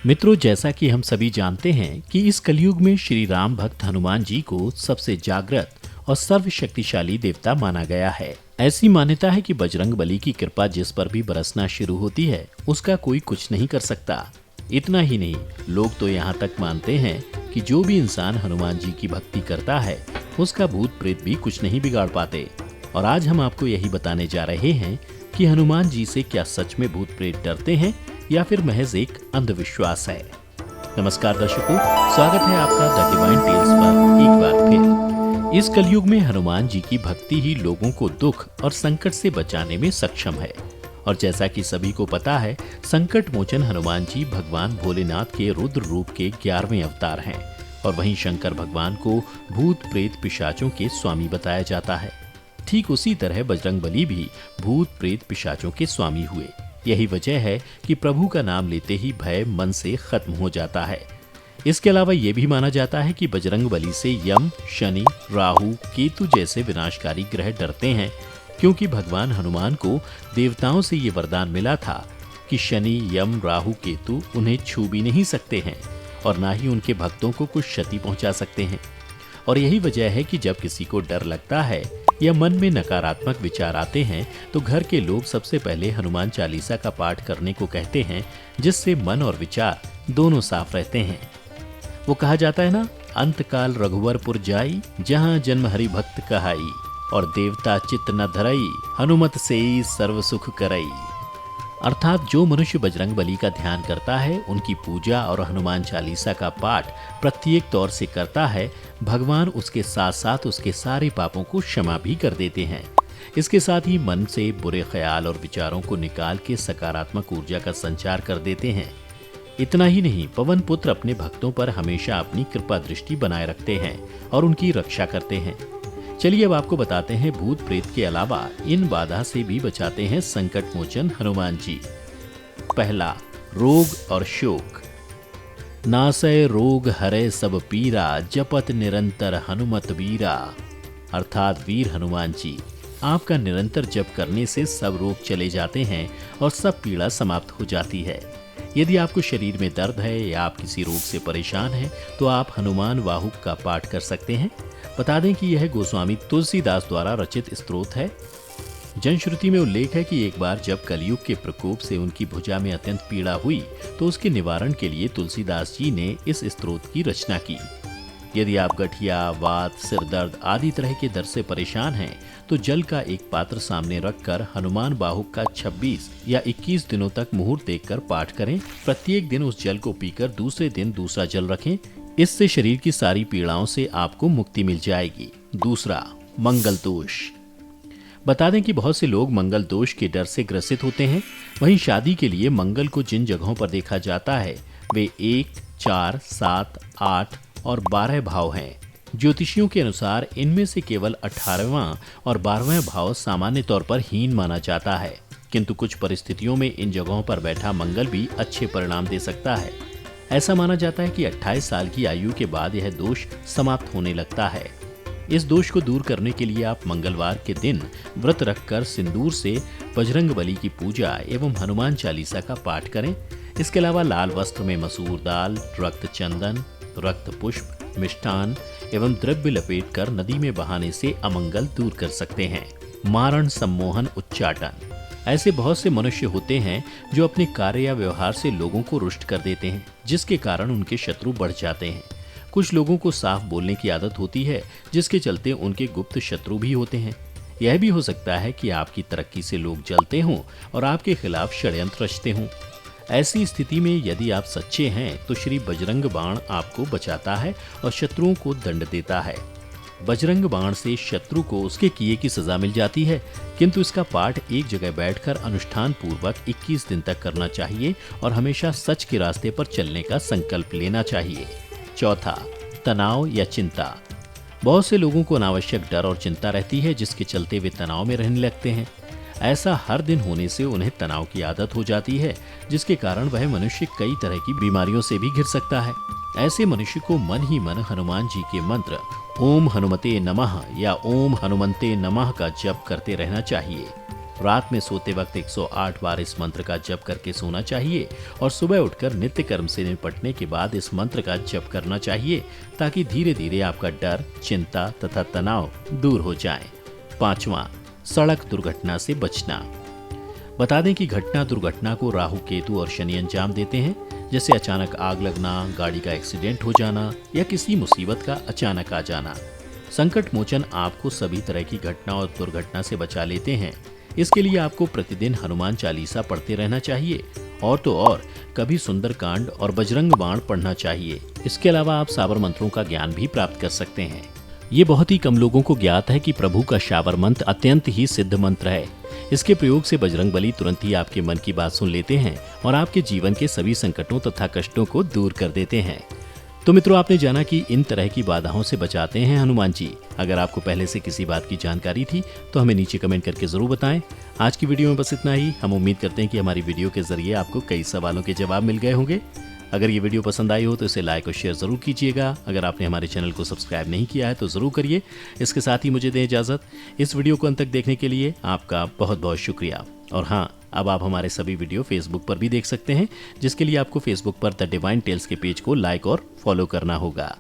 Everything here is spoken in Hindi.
मित्रों, जैसा कि हम सभी जानते हैं कि इस कलयुग में श्री राम भक्त हनुमान जी को सबसे जागृत और सर्वशक्तिशाली देवता माना गया है। ऐसी मान्यता है कि बजरंग बली की कृपा जिस पर भी बरसना शुरू होती है उसका कोई कुछ नहीं कर सकता। इतना ही नहीं, लोग तो यहाँ तक मानते हैं कि जो भी इंसान हनुमान जी की भक्ति करता है उसका भूत प्रेत भी कुछ नहीं बिगाड़ पाते। और आज हम आपको यही बताने जा रहे हैं कि हनुमान जी से क्या सच में भूत प्रेत डरते हैं या फिर महज एक अंधविश्वास है। नमस्कार दर्शकों, स्वागत है आपका द डिवाइन टेल्स पर एक बार फिर। इस कलयुग में हनुमान जी की भक्ति ही लोगों को दुख और संकट से बचाने में सक्षम है। और जैसा कि सभी को पता है, संकट मोचन हनुमान जी भगवान भोलेनाथ के रुद्र रूप के 11वें अवतार हैं। और वहीं शंकर भगवान को भूत प्रेत पिशाचों के स्वामी बताया जाता है। ठीक उसी तरह बजरंग बली भी भूत प्रेत पिशाचों के स्वामी हुए। यही वजह है कि प्रभु का नाम लेते ही भय मन से खत्म हो जाता है। इसके अलावा ये भी माना जाता है कि बजरंग बली से यम, शनि, राहु, केतु जैसे विनाशकारी ग्रह डरते हैं, क्योंकि भगवान हनुमान को देवताओं से ये वरदान मिला था कि शनि, यम, राहु, केतु उन्हें छू भी नहीं सकते हैं और ना ही उनके भक्तों को कुछ क्षति पहुंचा सकते हैं। और यही वजह है कि जब किसी को डर लगता है या मन में नकारात्मक विचार आते हैं तो घर के लोग सबसे पहले हनुमान चालीसा का पाठ करने को कहते हैं, जिससे मन और विचार दोनों साफ रहते हैं। वो कहा जाता है ना, अंतकाल रघुवरपुर जाई, जहां जन्म हरि भक्त कहाई, और देवता चित्त न धरई, हनुमत सेई सर्व सुख करई। अर्थात जो मनुष्य बजरंग बली का ध्यान करता है, उनकी पूजा और हनुमान चालीसा का पाठ प्रत्येक तौर से करता है, भगवान उसके साथ साथ उसके सारे पापों को क्षमा भी कर देते हैं। इसके साथ ही मन से बुरे ख्याल और विचारों को निकाल के सकारात्मक ऊर्जा का संचार कर देते हैं। इतना ही नहीं, पवन पुत्र अपने भक्तों पर हमेशा अपनी कृपा दृष्टि बनाए रखते हैं और उनकी रक्षा करते हैं। चलिए अब आपको बताते हैं भूत प्रेत के अलावा इन बाधा से भी बचाते हैं संकट मोचन हनुमान जी। पहला, रोग और शोक। नासय रोग हरे सब पीरा, जपत निरंतर हनुमत वीरा। अर्थात वीर हनुमान जी, आपका निरंतर जप करने से सब रोग चले जाते हैं और सब पीड़ा समाप्त हो जाती है। यदि आपको शरीर में दर्द है या आप किसी रोग से परेशान हैं तो आप हनुमान वाहुक का पाठ कर सकते हैं। बता दें कि यह गोस्वामी तुलसीदास द्वारा रचित स्तोत्र है। जनश्रुति में उल्लेख है कि एक बार जब कलयुग के प्रकोप से उनकी भुजा में अत्यंत पीड़ा हुई तो उसके निवारण के लिए तुलसीदास जी ने इस स्तोत्र की रचना की। यदि आप गठिया, वात, सिर दर्द आदि तरह के दर्द से परेशान हैं तो जल का एक पात्र सामने रखकर हनुमान वाहुक का 26 या 21 दिनों तक मुहूर्त देखकर पाठ करें। प्रत्येक दिन उस जल को पीकर दूसरे दिन दूसरा जल रखें। इससे शरीर की सारी पीड़ाओं से आपको मुक्ति मिल जाएगी। दूसरा, मंगल दोष। बता दें कि बहुत से लोग मंगल दोष के डर से ग्रसित होते हैं। वहीं शादी के लिए मंगल को जिन जगहों पर देखा जाता है वे 1, 4, 7, 8 और 12 भाव हैं। ज्योतिषियों के अनुसार इनमें से केवल 18वां और 12वां भाव सामान्य तौर पर हीन माना जाता है, किंतु कुछ परिस्थितियों में इन जगहों पर बैठा मंगल भी अच्छे परिणाम दे सकता है। ऐसा माना जाता है कि 28 साल की आयु के बाद यह दोष समाप्त होने लगता है। इस दोष को दूर करने के लिए आप मंगलवार के दिन व्रत रखकर सिंदूर से बजरंग बली की पूजा एवं हनुमान चालीसा का पाठ करें। इसके अलावा लाल वस्त्र में मसूर दाल, रक्त चंदन, रक्त पुष्प, मिष्ठान एवं द्रव्य लपेटकर नदी में बहाने से अमंगल दूर कर सकते हैं। मारण, सम्मोहन, उच्चाटन। ऐसे बहुत से मनुष्य होते हैं जो अपने कार्य या व्यवहार से लोगों को रुष्ट कर देते हैं, जिसके कारण उनके शत्रु बढ़ जाते हैं। कुछ लोगों को साफ बोलने की आदत होती है, जिसके चलते उनके गुप्त शत्रु भी होते हैं। यह भी हो सकता है कि आपकी तरक्की से लोग जलते हों और आपके खिलाफ षड्यंत्र रचते हों। ऐसी स्थिति में यदि आप सच्चे हैं तो श्री बजरंग बाण आपको बचाता है और शत्रुओं को दंड देता है। बजरंग बाण से शत्रु को उसके किए की सजा मिल जाती है, किंतु इसका पाठ एक जगह बैठकर अनुष्ठान पूर्वक 21 दिन तक करना चाहिए और हमेशा सच के रास्ते पर चलने का संकल्प लेना चाहिए। चौथा, तनाव या चिंता। बहुत से लोगों को अनावश्यक डर और चिंता रहती है, जिसके चलते वे तनाव में रहने लगते हैं। ऐसा हर दिन होने से उन्हें तनाव की आदत हो जाती है, जिसके कारण वह मनुष्य कई तरह की बीमारियों से भी घिर सकता है। ऐसे मनुष्य को मन ही मन हनुमान जी के मंत्र ओम हनुमते नमः या ओम हनुमंते नमः का जप करते रहना चाहिए। रात में सोते वक्त 108 बार इस मंत्र का जप करके सोना चाहिए और सुबह उठकर नित्य कर्म से निपटने के बाद इस मंत्र का जप करना चाहिए ताकि धीरे धीरे आपका डर, चिंता तथा तनाव दूर हो जाए। 5वां, सड़क दुर्घटना से बचना। बता दें कि घटना दुर्घटना को राहु, केतु और शनि अंजाम देते हैं, जैसे अचानक आग लगना, गाड़ी का एक्सीडेंट हो जाना या किसी मुसीबत का अचानक आ जाना। संकट मोचन आपको सभी तरह की घटना और दुर्घटना से बचा लेते हैं। इसके लिए आपको प्रतिदिन हनुमान चालीसा पढ़ते रहना चाहिए और तो और कभी सुंदरकांड और बजरंग बाण पढ़ना चाहिए। इसके अलावा आप शाबर मंत्रों का ज्ञान भी प्राप्त कर सकते हैं। ये बहुत ही कम लोगों को ज्ञात है कि प्रभु का शाबर मंत्र अत्यंत ही सिद्ध मंत्र है। इसके प्रयोग से बजरंगबली तुरंत ही आपके मन की बात सुन लेते हैं और आपके जीवन के सभी संकटों तथा कष्टों को दूर कर देते हैं। तो मित्रों, आपने जाना कि इन तरह की बाधाओं से बचाते हैं हनुमान जी। अगर आपको पहले से किसी बात की जानकारी थी तो हमें नीचे कमेंट करके जरूर बताएं। आज की वीडियो में बस इतना ही। हम उम्मीद करते हैं कि हमारी वीडियो के जरिए आपको कई सवालों के जवाब मिल गए होंगे। अगर ये वीडियो पसंद आई हो तो इसे लाइक और शेयर जरूर कीजिएगा। अगर आपने हमारे चैनल को सब्सक्राइब नहीं किया है तो जरूर करिए। इसके साथ ही मुझे दें इजाजत। इस वीडियो को अंत तक देखने के लिए आपका बहुत बहुत शुक्रिया। और हाँ, अब आप हमारे सभी वीडियो फेसबुक पर भी देख सकते हैं, जिसके लिए आपको फेसबुक पर द डिवाइन टेल्स के पेज को लाइक और फॉलो करना होगा।